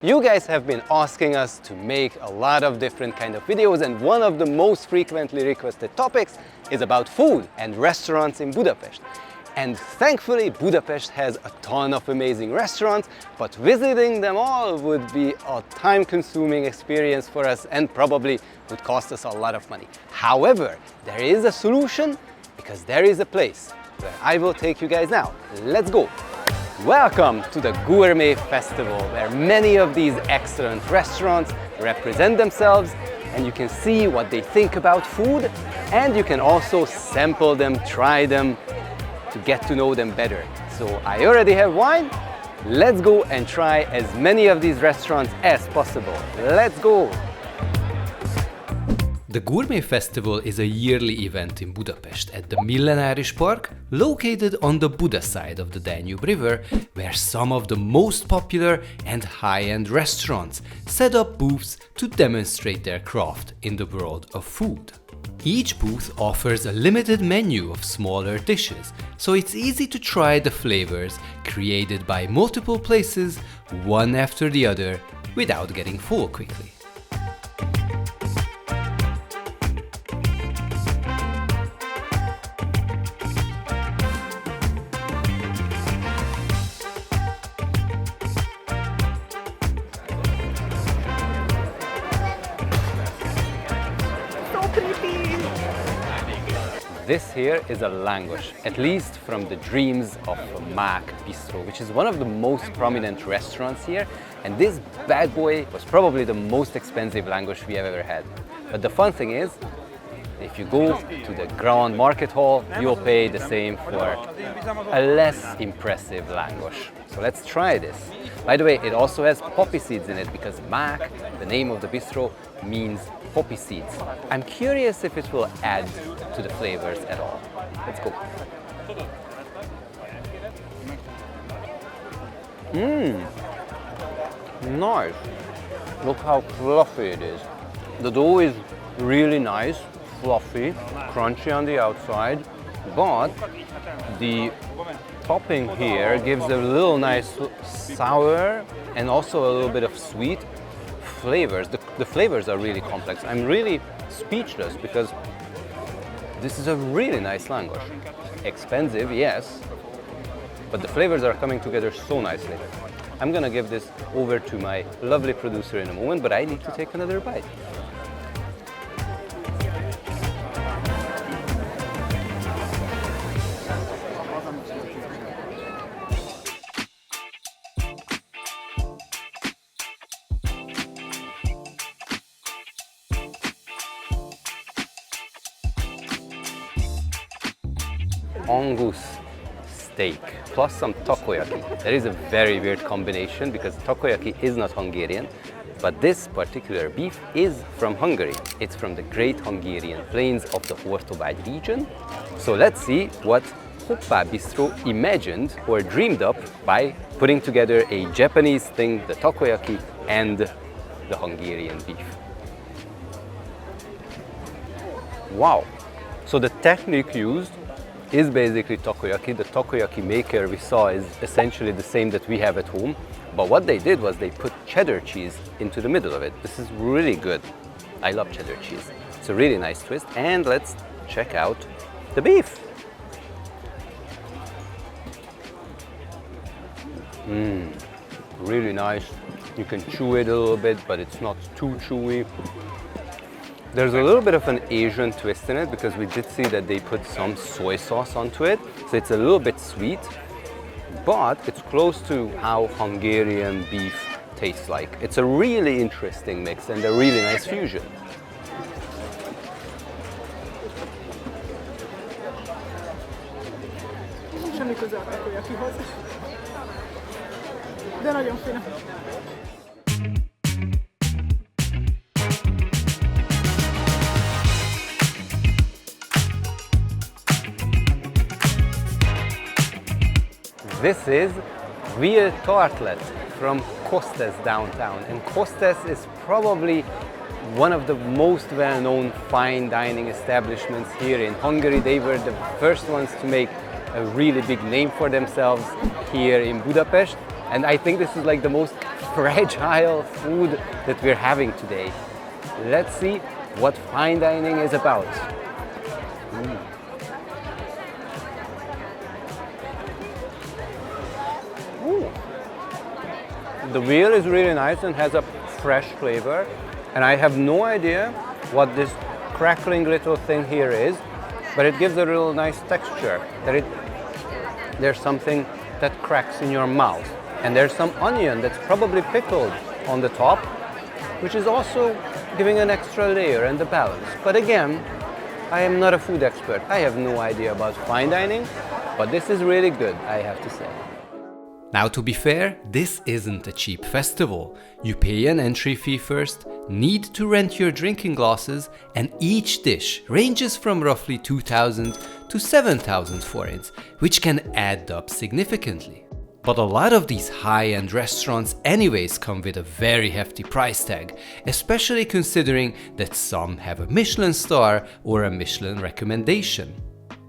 You guys have been asking us to make a lot of different kind of videos, and one of the most frequently requested topics is about food and restaurants in Budapest. And thankfully Budapest has a ton of amazing restaurants, but visiting them all would be a time-consuming experience for us and probably would cost us a lot of money. However, there is a solution, because there is a place where I will take you guys now. Let's go! Welcome to the Gourmet Festival, where many of these excellent restaurants represent themselves, and you can see what they think about food, and you can also sample them, try them, to get to know them better. So I already have wine. Let's go and try as many of these restaurants as possible. Let's go! The Gourmet Festival is a yearly event in Budapest at the Millenaris Park, located on the Buda side of the Danube River, where some of the most popular and high-end restaurants set up booths to demonstrate their craft in the world of food. Each booth offers a limited menu of smaller dishes, so it's easy to try the flavors created by multiple places, one after the other, without getting full quickly. This here is a langosh, at least from the dreams of MÁK Bistro, which is one of the most prominent restaurants here. And this bad boy was probably the most expensive langosh we have ever had. But the fun thing is, if you go to the Grand Market Hall, you'll pay the same for a less impressive langosh. So let's try this. By the way, it also has poppy seeds in it, because MÁK, the name of the bistro, means poppy seeds. I'm curious if it will add to the flavors at all. Let's go. Nice. Look how fluffy it is. The dough is really nice, fluffy, crunchy on the outside, but the topping here gives a little nice sour and also a little bit of sweet flavors. The flavors are really complex. I'm really speechless because this is a really nice langosh. Expensive, yes, but the flavors are coming together so nicely. I'm gonna give this over to my lovely producer in a moment, but I need to take another bite. Angus steak plus some takoyaki. That is a very weird combination because takoyaki is not Hungarian, but this particular beef is from Hungary. It's from the great Hungarian plains of the Ortovágy region. So let's see what Hoppá Bistro imagined or dreamed up by putting together a Japanese thing, the takoyaki, and the Hungarian beef. Wow! So the technique used is basically takoyaki. The takoyaki maker we saw is essentially the same that we have at home, but what they did was they put cheddar cheese into the middle of it. This is really good. I love cheddar cheese. It's a really nice twist, and let's check out the beef. Really nice. You can chew it a little bit, but it's not too chewy. There's a little bit of an Asian twist in it because we did see that they put some soy sauce onto it. So it's a little bit sweet, but it's close to how Hungarian beef tastes like. It's a really interesting mix and a really nice fusion. Semmi köze a takoyakihoz. De nagyon finom. This is veal tartlet from Kostes downtown, and Kostes is probably one of the most well-known fine dining establishments here in Hungary. They were the first ones to make a really big name for themselves here in Budapest, and I think this is like the most fragile food that we're having today. Let's see what fine dining is about. Ooh. The veal is really nice and has a fresh flavor, and I have no idea what this crackling little thing here is, but it gives a real nice texture. There's something that cracks in your mouth, and there's some onion that's probably pickled on the top, which is also giving an extra layer and the balance. But again, I am not a food expert. I have no idea about fine dining, but this is really good, I have to say. Now, to be fair, this isn't a cheap festival. You pay an entry fee first, need to rent your drinking glasses, and each dish ranges from roughly 2,000 to 7,000 forints, which can add up significantly. But a lot of these high-end restaurants anyways come with a very hefty price tag, especially considering that some have a Michelin Star or a Michelin recommendation.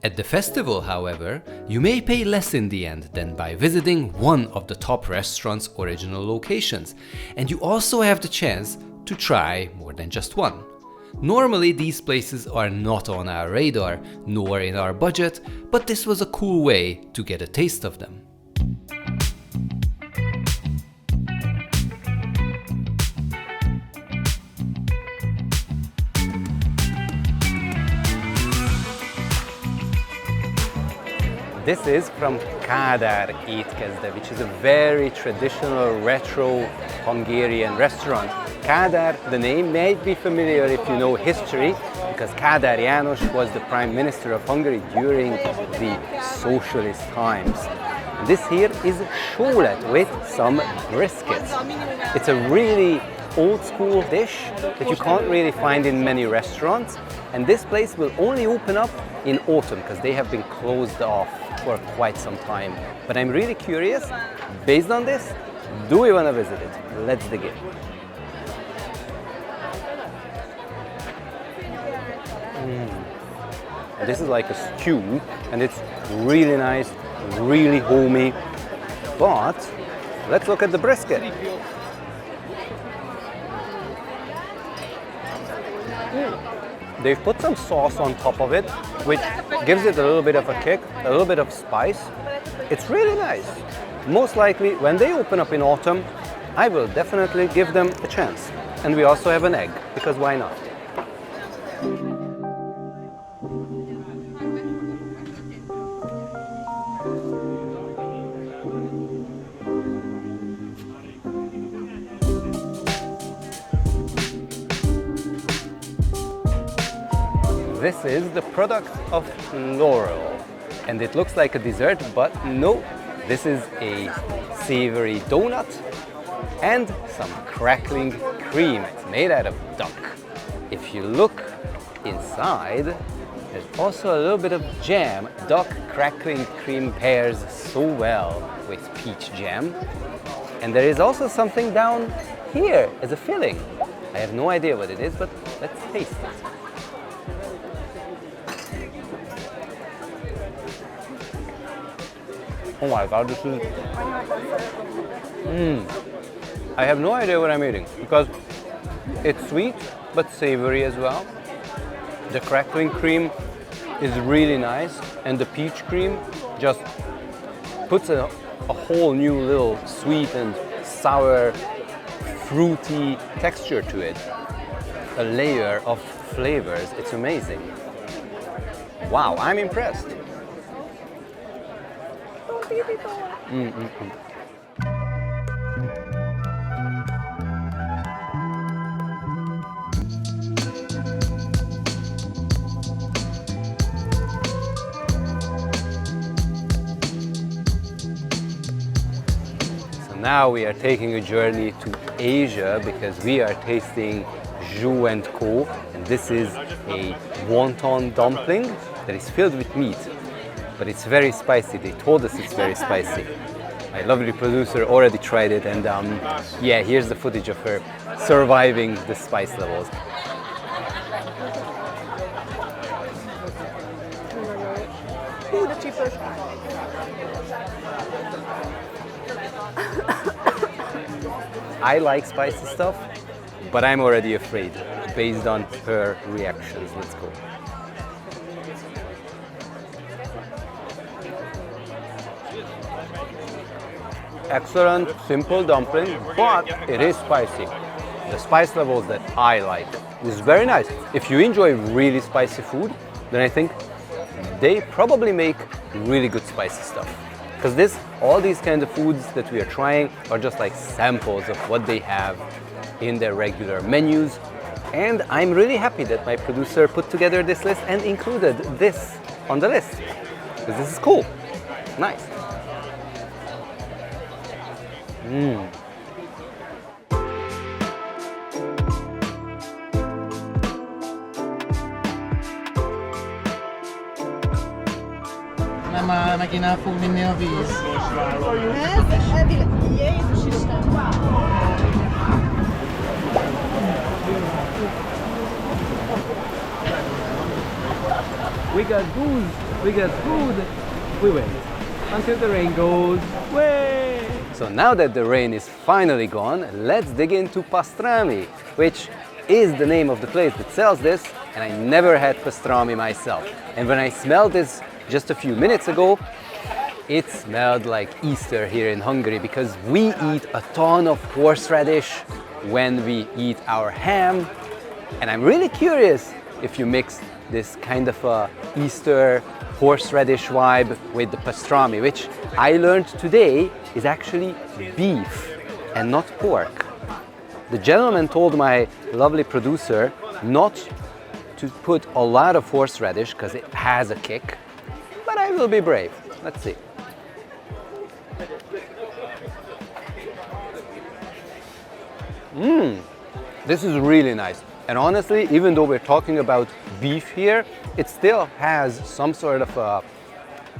At the festival, however, you may pay less in the end than by visiting one of the top restaurant's original locations, and you also have the chance to try more than just one. Normally these places are not on our radar, nor in our budget, but this was a cool way to get a taste of them. This is from Kádár Étkezde, which is a very traditional retro Hungarian restaurant. Kádár, the name may be familiar if you know history, because Kádár János was the Prime Minister of Hungary during the socialist times. And this here is sólet with some briskets. It's a really old school dish that you can't really find in many restaurants, and this place will only open up in autumn because they have been closed off for quite some time. But I'm really curious, based on this, do we want to visit it? Let's dig in. This is like a stew, and it's really nice, really homey, but let's look at the brisket. They've put some sauce on top of it, which gives it a little bit of a kick, a little bit of spice. It's really nice. Most likely, when they open up in autumn, I will definitely give them a chance. And we also have an egg, because why not? This is the product of Laurel, and it looks like a dessert, but no, this is a savory donut and some crackling cream. It's made out of duck. If you look inside, there's also a little bit of jam. Duck crackling cream pairs so well with peach jam. And there is also something down here as a filling. I have no idea what it is, but let's taste it. Oh my god, this is... I have no idea what I'm eating because it's sweet but savory as well. The crackling cream is really nice, and the peach cream just puts a whole new little sweet and sour, fruity texture to it. A layer of flavors. It's amazing. Wow, I'm impressed. So now we are taking a journey to Asia because we are tasting Zhu Co, and this is a wonton dumpling that is filled with meat. But it's very spicy. They told us it's very spicy. My lovely producer already tried it, and yeah, here's the footage of her surviving the spice levels. Ooh, the cheapest. I like spicy stuff, but I'm already afraid based on her reactions. Let's go. Excellent, simple dumpling, but it is spicy. The spice levels that I like. This is very nice. If you enjoy really spicy food, then I think they probably make really good spicy stuff. Because all these kind of foods that we are trying are just like samples of what they have in their regular menus. And I'm really happy that my producer put together this list and included this on the list. Because this is cool. Nice. Nem megint el fog vinni a víz. Ez elvileg, Jézus Isten! We got booze, we got food, we wait until the rain goes away. So now that the rain is finally gone, let's dig into Pastrami, which is the name of the place that sells this, and I never had pastrami myself. And when I smelled this just a few minutes ago, it smelled like Easter here in Hungary because we eat a ton of horseradish when we eat our ham. And I'm really curious if you mix this kind of a Easter horseradish vibe with the pastrami, which I learned today is actually beef and not pork. The gentleman told my lovely producer not to put a lot of horseradish because it has a kick, but I will be brave. Let's see. This is really nice. And honestly, even though we're talking about beef here, it still has some sort of a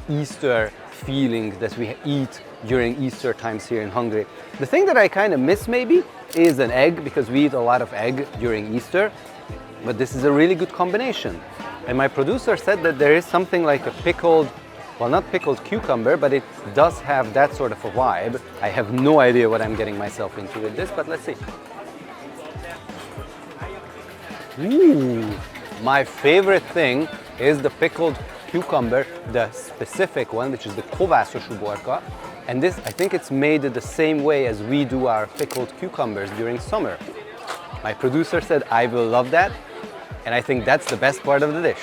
Easter feeling that we eat during Easter times here in Hungary. The thing that I kind of miss maybe is an egg, because we eat a lot of egg during Easter, but this is a really good combination. And my producer said that there is something like a pickled, well, not pickled cucumber, but it does have that sort of a vibe. I have no idea what I'm getting myself into with this, but let's see. Ooh, my favorite thing is the pickled cucumber, the specific one, which is the kovászos uborka. And this, I think it's made the same way as we do our pickled cucumbers during summer. My producer said I will love that, and I think that's the best part of the dish.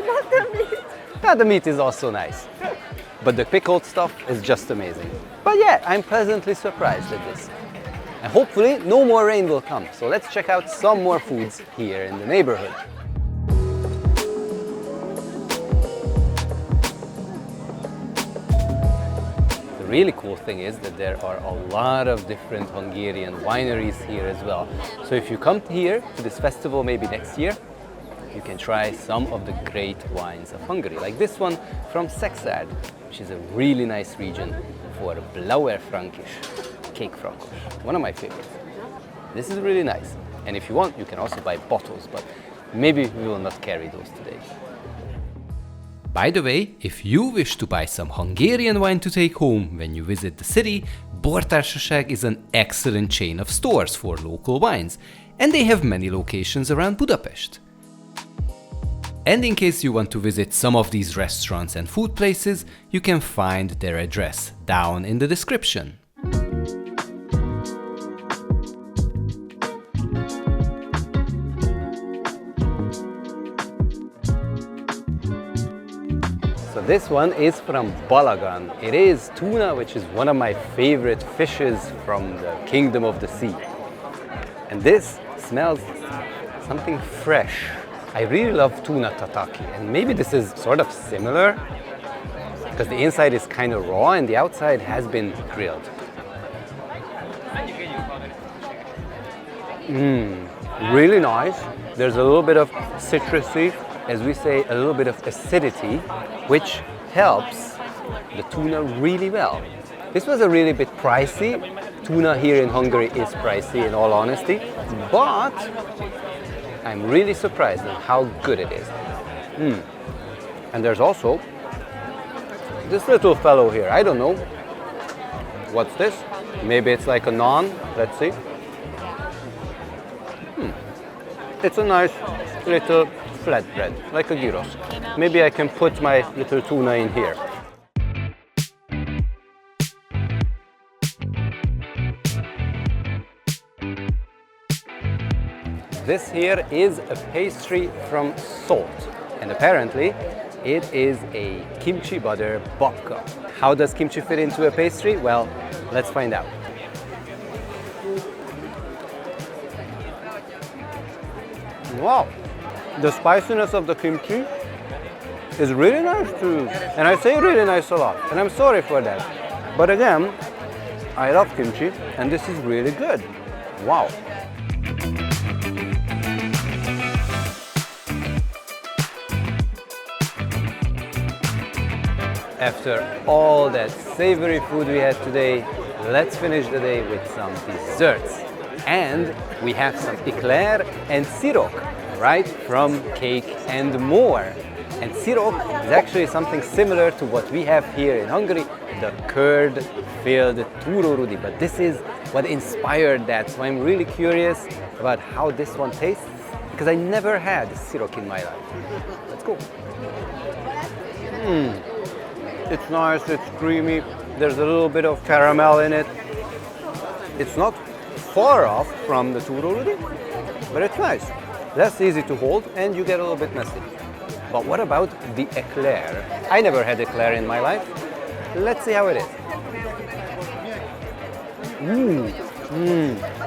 Not the meat! Yeah, the meat is also nice, but the pickled stuff is just amazing. But yeah, I'm pleasantly surprised at this. And hopefully no more rain will come, so let's check out some more foods here in the neighborhood. The really cool thing is that there are a lot of different Hungarian wineries here as well. So if you come here to this festival maybe next year, you can try some of the great wines of Hungary, like this one from Szexárd, which is a really nice region for Blauer Frankisch, cake frankos, one of my favorites. This is really nice, and if you want, you can also buy bottles, but maybe we will not carry those today. By the way, if you wish to buy some Hungarian wine to take home when you visit the city, Bortársaság is an excellent chain of stores for local wines, and they have many locations around Budapest. And in case you want to visit some of these restaurants and food places, you can find their address down in the description. So this one is from Balagan. It is tuna, which is one of my favorite fishes from the Kingdom of the Sea. And this smells something fresh. I really love tuna tataki, and maybe this is sort of similar because the inside is kind of raw and the outside has been grilled. Really nice. There's a little bit of citrusy, as we say, a little bit of acidity, which helps the tuna really well. This was a really bit pricey. Tuna here in Hungary is pricey, in all honesty, but I'm really surprised at how good it is. And there's also this little fellow here. I don't know what's this. Maybe it's like a naan. Let's see. It's a nice little flatbread, like a gyros. Maybe I can put my little tuna in here. This here is a pastry from salt, and apparently it is a kimchi butter babka. How does kimchi fit into a pastry? Well, let's find out. Wow, the spiciness of the kimchi is really nice too. And I say really nice a lot, and I'm sorry for that. But again, I love kimchi, and this is really good. Wow. After all that savory food we had today, let's finish the day with some desserts. And we have some eclair and sirok, right from Cake and More. And sirok is actually something similar to what we have here in Hungary, the curd-filled túrórudi. But this is what inspired that, so I'm really curious about how this one tastes, because I never had sirok in my life. Let's go. It's nice, it's creamy, there's a little bit of caramel in it. It's not far off from the túrórudi, but it's nice. Less easy to hold, and you get a little bit messy. But what about the eclair? I never had eclair in my life. Let's see how it is.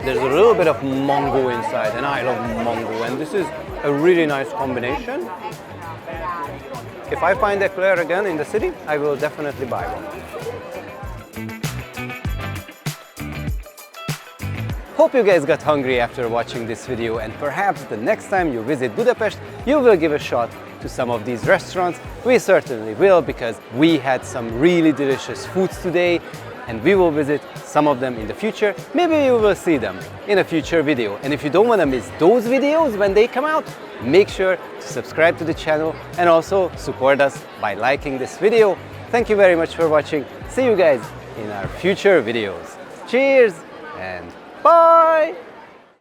There's a little bit of mango inside, and I love mango, and this is a really nice combination. If I find eclair again in the city, I will definitely buy one. Hope you guys got hungry after watching this video, and perhaps the next time you visit Budapest, you will give a shot to some of these restaurants. We certainly will, because we had some really delicious foods today, and we will visit some of them in the future. Maybe you will see them in a future video. And if you don't want to miss those videos when they come out, make sure to subscribe to the channel and also support us by liking this video. Thank you very much for watching. See you guys in our future videos. Cheers and bye!